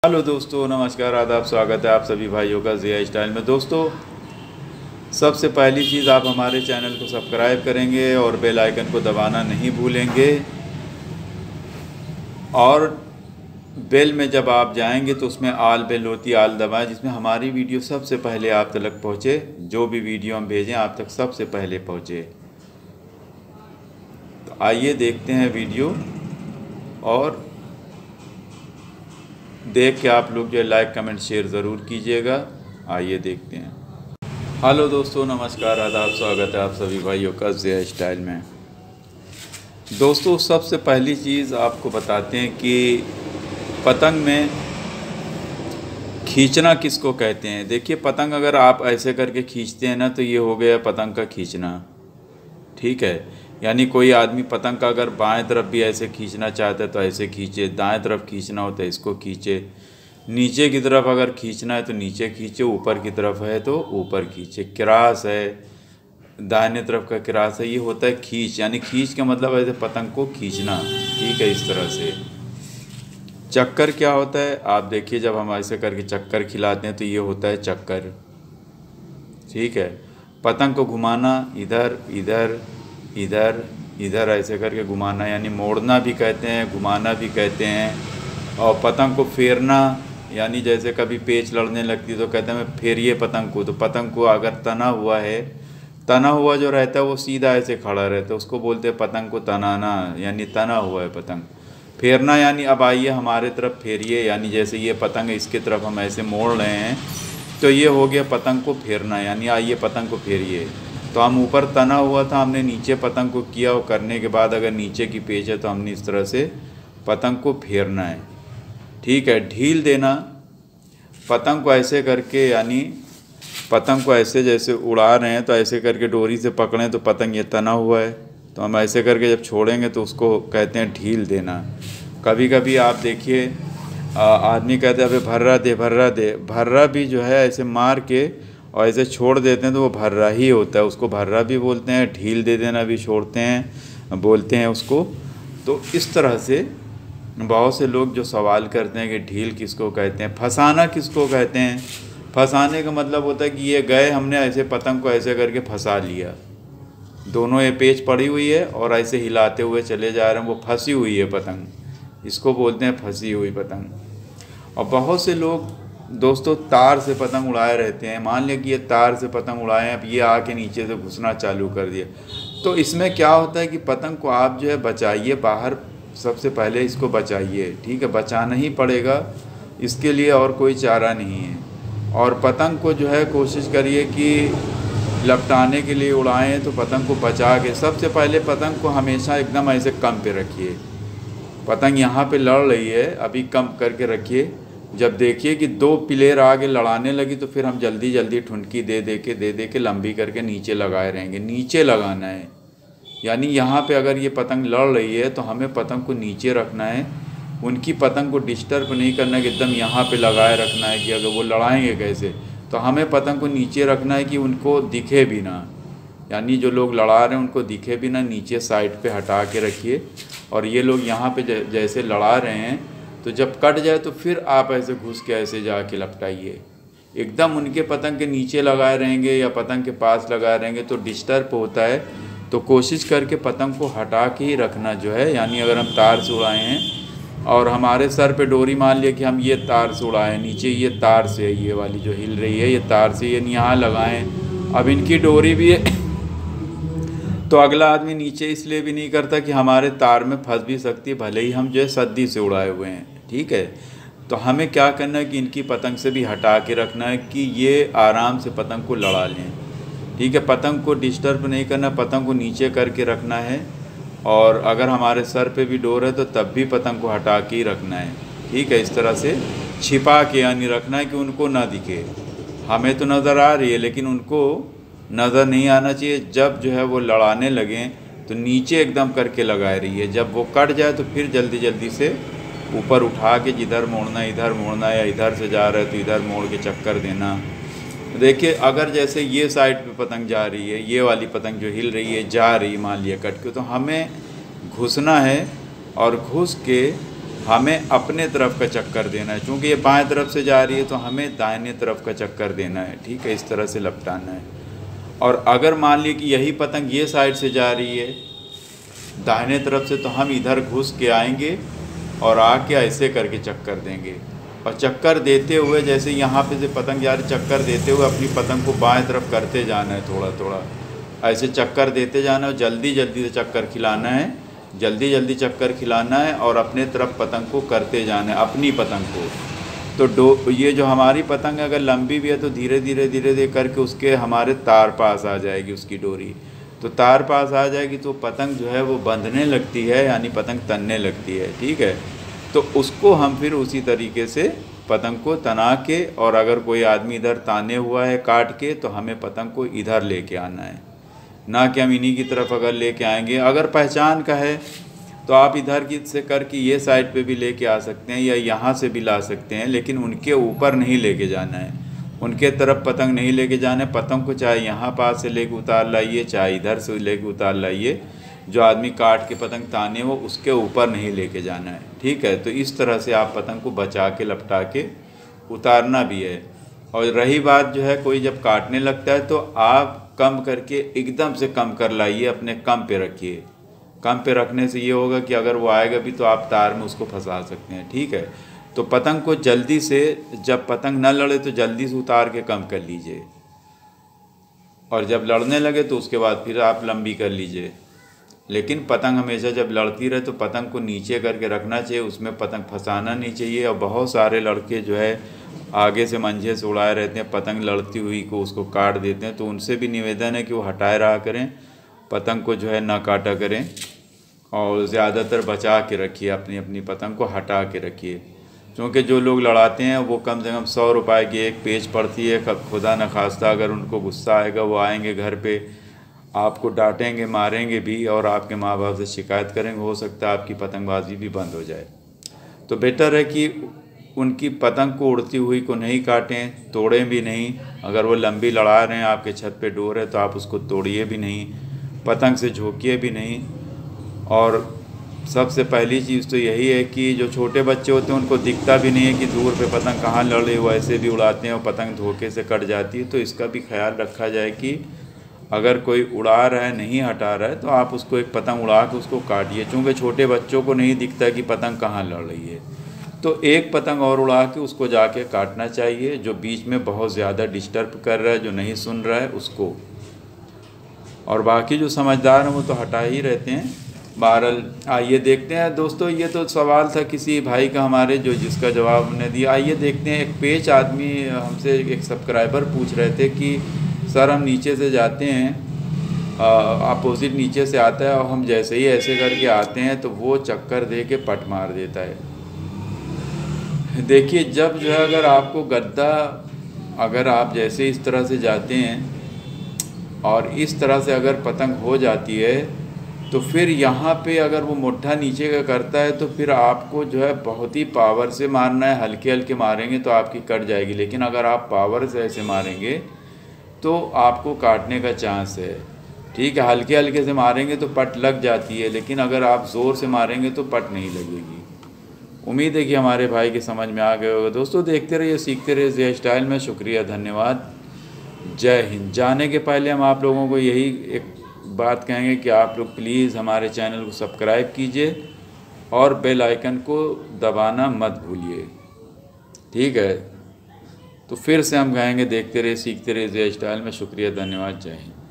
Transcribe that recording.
Hello दोस्तों, नमस्कार, आदाब, स्वागत है आप सभी भाइयों का ज़िया स्टाइल में। दोस्तों, सबसे पहली चीज़, आप हमारे चैनल को सब्सक्राइब करेंगे और बेल आइकन को दबाना नहीं भूलेंगे। और बेल में जब आप जाएंगे तो उसमें आल बेल होती है, आल दबाएं, जिसमें हमारी वीडियो सबसे पहले आप तक पहुँचे। जो भी वीडियो हम भेजें आप तक सबसे पहले पहुँचे। तो आइए देखते हैं वीडियो, और देख के आप लोग जो है लाइक कमेंट शेयर ज़रूर कीजिएगा। आइए देखते हैं। हेलो दोस्तों, नमस्कार, आदाब, स्वागत है आप सभी भाइयों का ज़िया स्टाइल में। दोस्तों, सबसे पहली चीज़ आपको बताते हैं कि पतंग में खींचना किसको कहते हैं। देखिए, पतंग अगर आप ऐसे करके खींचते हैं ना, तो ये हो गया पतंग का खींचना, ठीक है। यानी कोई आदमी पतंग का अगर बाएं तरफ भी ऐसे खींचना चाहता है तो ऐसे खींचे, दाएं तरफ खींचना हो तो इसको खींचे, नीचे की तरफ अगर खींचना है तो नीचे खींचे, ऊपर की तरफ है तो ऊपर खींचे। क्रास है, दाहिने तरफ का क्रास है, ये होता है खींच। यानी खींच का मतलब ऐसे पतंग को खींचना, ठीक है, इस तरह से। चक्कर क्या होता है, आप देखिए, जब हम ऐसे करके चक्कर खिलाते हैं तो ये होता है चक्कर, ठीक है। पतंग को घुमाना, इधर इधर इधर इधर ऐसे करके घुमाना, यानी मोड़ना भी कहते हैं, घुमाना भी कहते हैं। और पतंग को फेरना, यानी जैसे कभी पेच लड़ने लगती तो कहते हैं मैं फेरिए पतंग को। तो पतंग को अगर तना हुआ है, तना हुआ जो रहता है वो सीधा ऐसे खड़ा रहता है, उसको बोलते हैं पतंग को तनाना, यानी तना हुआ है पतंग। फेरना यानी अब आइए हमारे तरफ फेरिए, यानी जैसे ये पतंग है इसके तरफ हम ऐसे मोड़ रहे हैं तो ये हो गया पतंग को फेरना, यानी आइए पतंग को फेरिए। तो हम ऊपर तना हुआ था, हमने नीचे पतंग को किया, और करने के बाद अगर नीचे की पेच है तो हमने इस तरह से पतंग को फेरना है, ठीक है। ढील देना, पतंग को ऐसे करके, यानी पतंग को ऐसे जैसे उड़ा रहे हैं तो ऐसे करके डोरी से पकड़ें तो पतंग ये तना हुआ है, तो हम ऐसे करके जब छोड़ेंगे तो उसको कहते हैं ढील देना। कभी कभी आप देखिए आदमी कहते हैं अबे भर्रा दे, भर्रा दे। भर्रा भी जो है ऐसे मार के और ऐसे छोड़ देते हैं तो वो भर्रा ही होता है, उसको भर्रा भी बोलते हैं। ढील दे देना भी छोड़ते हैं, बोलते हैं उसको। तो इस तरह से बहुत से लोग जो सवाल करते हैं कि ढील किसको कहते हैं, फंसाना किसको कहते हैं। फंसाने का मतलब होता है कि ये गए, हमने ऐसे पतंग को ऐसे करके फंसा लिया, दोनों ये पेच पड़ी हुई है और ऐसे हिलाते हुए चले जा रहे हैं, वो फंसी हुई है पतंग, इसको बोलते हैं फंसी हुई पतंग। और बहुत से लोग दोस्तों तार से पतंग उड़ाए रहते हैं। मान लिया कि ये तार से पतंग उड़ाए, अब ये आके नीचे से घुसना चालू कर दिया, तो इसमें क्या होता है कि पतंग को आप जो है बचाइए बाहर, सबसे पहले इसको बचाइए, ठीक है, बचाना ही पड़ेगा, इसके लिए और कोई चारा नहीं है। और पतंग को जो है कोशिश करिए कि लपटाने के लिए उड़ाएं तो पतंग को बचा के, सबसे पहले पतंग को हमेशा एकदम ऐसे कम पे रखिए। पतंग यहाँ पे लड़ रही है, अभी कम करके रखिए। जब देखिए कि दो प्लेयर आगे लड़ाने लगी तो फिर हम जल्दी जल्दी ठुनकी दे दे के लंबी करके नीचे लगाए रहेंगे। नीचे लगाना है, यानी यहाँ पे अगर ये पतंग लड़ रही है तो हमें पतंग को नीचे रखना है, उनकी पतंग को डिस्टर्ब नहीं करना है कि एकदम यहाँ पे लगाए रखना है कि अगर वो लड़ाएंगे कैसे, तो हमें पतंग को नीचे रखना है कि उनको दिखे भी ना, यानी जो लोग लड़ा रहे हैं उनको दिखे भी ना, नीचे साइड पे हटा के रखिए। और ये लोग यहाँ पे जैसे लड़ा रहे हैं तो जब कट जाए तो फिर आप ऐसे घुस के ऐसे जाके लपटाइए। एकदम उनके पतंग के नीचे लगाए रहेंगे या पतंग के पास लगाए रहेंगे तो डिस्टर्ब होता है, तो कोशिश करके पतंग को हटा के ही रखना जो है। यानी अगर हम तार से उड़ाए हैं और हमारे सर पे डोरी, मान लिया कि हम ये तार से उड़ाएं, नीचे ये तार से है, ये वाली जो हिल रही है ये तार से, ये यहाँ लगाएं, अब इनकी डोरी भी है तो अगला आदमी नीचे इसलिए भी नहीं करता कि हमारे तार में फंस भी सकती है, भले ही हम जो है सद्दी से उड़ाए हुए हैं, ठीक है। तो हमें क्या करना है कि इनकी पतंग से भी हटा के रखना है कि ये आराम से पतंग को लड़ा लें, ठीक है। पतंग को डिस्टर्ब नहीं करना, पतंग को नीचे करके रखना है। और अगर हमारे सर पे भी डोर है तो तब भी पतंग को हटा के ही रखना है, ठीक है। इस तरह से छिपा के यानी रखना है कि उनको ना दिखे। हमें तो नज़र आ रही है लेकिन उनको नज़र नहीं आना चाहिए। जब जो है वो लड़ाने लगें तो नीचे एकदम करके लगाए रही है, जब वो कट जाए तो फिर जल्दी जल्दी से ऊपर उठा के जिधर मोड़ना इधर मोड़ना, या इधर से जा रहा है तो इधर मोड़ के चक्कर देना। देखिए, अगर जैसे ये साइड पे पतंग जा रही है, ये वाली पतंग जो हिल रही है जा रही मान लिया कट के, तो हमें घुसना है और घुस के हमें अपने तरफ का चक्कर देना है, क्योंकि ये बाएं तरफ से जा रही है तो हमें दाहिने तरफ का चक्कर देना है। ठीक है, इस तरह से लपटाना है। और अगर मान लीजिए कि यही पतंग ये साइड से जा रही है दाहिने तरफ से, तो हम इधर घुस के आएंगे और आके ऐसे करके चक्कर देंगे। और चक्कर देते हुए जैसे यहाँ पे से पतंग जा रही, चक्कर देते हुए अपनी पतंग को बाएं तरफ करते जाना है, थोड़ा थोड़ा ऐसे चक्कर देते जाना है। जल्दी जल्दी से चक्कर खिलाना है, जल्दी जल्दी चक्कर खिलाना है और अपने तरफ पतंग को करते जाना है, अपनी पतंग को। तो ये जो हमारी पतंग अगर लंबी भी है तो धीरे धीरे धीरे धीरे करके उसके हमारे तार पास आ जाएगी, उसकी डोरी। तो तार पास आ जाएगी तो पतंग जो है वो बंधने लगती है, यानी पतंग तनने लगती है। ठीक है, तो उसको हम फिर उसी तरीके से पतंग को तना के, और अगर कोई आदमी इधर ताने हुआ है काट के, तो हमें पतंग को इधर लेके आना है, ना कि हम इन्हीं की तरफ अगर लेके आएंगे। अगर पहचान का है तो आप इधर की से करके ये साइड पे भी लेके आ सकते हैं या यहाँ से भी ला सकते हैं, लेकिन उनके ऊपर नहीं लेके जाना है, उनके तरफ पतंग नहीं लेके जाना है। पतंग को चाहे यहाँ पास से लेके उतार लाइए, चाहे इधर से लेके उतार लाइए, जो आदमी काट के पतंग ताने हो उसके ऊपर नहीं लेके जाना है। ठीक है, तो इस तरह से आप पतंग को बचा के लपटा के उतारना भी है। और रही बात जो है कोई जब काटने लगता है तो आप कम करके एकदम से कम कर लाइए, अपने कम पे रखिए। कम पे रखने से ये होगा कि अगर वो आएगा भी तो आप तार में उसको फंसा सकते हैं। ठीक है, तो पतंग को जल्दी से, जब पतंग न लड़े तो जल्दी से उतार के कम कर लीजिए, और जब लड़ने लगे तो उसके बाद फिर आप लंबी कर लीजिए। लेकिन पतंग हमेशा जब लड़ती रहे तो पतंग को नीचे करके रखना चाहिए, उसमें पतंग फंसाना नहीं चाहिए। और बहुत सारे लड़के जो है आगे से मंझे से उड़ाए रहते हैं, पतंग लड़ती हुई को उसको काट देते हैं। तो उनसे भी निवेदन है कि वो हटाए रहा करें, पतंग को जो है ना काटा करें, और ज़्यादातर बचा के रखिए, अपनी अपनी पतंग को हटा के रखिए। क्योंकि जो लोग लड़ाते हैं वो कम से कम 100 रुपये की एक पेच पड़ती है। खुदा न खास्ता अगर उनको गुस्सा आएगा वो आएंगे घर पे, आपको डांटेंगे, मारेंगे भी, और आपके माँ बाप से शिकायत करेंगे। हो सकता है आपकी पतंगबाजी भी बंद हो जाए। तो बेटर है कि उनकी पतंग को उड़ती हुई को नहीं काटें, तोड़ें भी नहीं। अगर वो लंबी लड़ा रहे हैं, आपके छत पे डोर है, तो आप उसको तोड़िए भी नहीं, पतंग से झोंकिए भी नहीं। और सबसे पहली चीज़ तो यही है कि जो छोटे बच्चे होते हैं उनको दिखता भी नहीं है कि दूर पे पतंग कहाँ लड़ रही, वो ऐसे भी उड़ाते हैं और पतंग धोखे से कट जाती है। तो इसका भी ख्याल रखा जाए कि अगर कोई उड़ा रहा है, नहीं हटा रहा है, तो आप उसको एक पतंग उड़ा के उसको काटिए। चूँकि छोटे बच्चों को नहीं दिखता कि पतंग कहाँ लड़ रही है, तो एक पतंग और उड़ा के उसको जाके काटना चाहिए, जो बीच में बहुत ज़्यादा डिस्टर्ब कर रहा है, जो नहीं सुन रहा है उसको। और बाकी जो समझदार हैं वो तो हटा ही रहते हैं। बहरहाल आइए देखते हैं दोस्तों, ये तो सवाल था किसी भाई का हमारे, जो जिसका जवाब हमने दिया। आइए देखते हैं, एक पेच आदमी हमसे, एक सब्सक्राइबर पूछ रहे थे कि सर हम नीचे से जाते हैं, अपोजिट नीचे से आता है, और हम जैसे ही ऐसे करके आते हैं तो वो चक्कर दे के पट मार देता है। देखिए, जब जो है अगर आपको गद्दा, अगर आप जैसे इस तरह से जाते हैं और इस तरह से अगर पतंग हो जाती है, तो फिर यहाँ पे अगर वो मुट्ठा नीचे का करता है तो फिर आपको जो है बहुत ही पावर से मारना है। हल्के हल्के मारेंगे तो आपकी कट जाएगी, लेकिन अगर आप पावर से ऐसे मारेंगे तो आपको काटने का चांस है। ठीक है, हल्के हल्के से मारेंगे तो पट लग जाती है, लेकिन अगर आप ज़ोर से मारेंगे तो पट नहीं लगेगी। उम्मीद है कि हमारे भाई के समझ में आ गए होगा। दोस्तों देखते रहिए, सीखते रहिए ज़िया स्टाइल में। शुक्रिया, धन्यवाद, जय हिंद। जाने के पहले हम आप लोगों को यही एक बात कहेंगे कि आप लोग प्लीज़ हमारे चैनल को सब्सक्राइब कीजिए और बेल आइकन को दबाना मत भूलिए। ठीक है, तो फिर से हम कहेंगे देखते रहिए, सीखते रहिए ज़िया स्टाइल में। शुक्रिया, धन्यवाद, जय हिंद।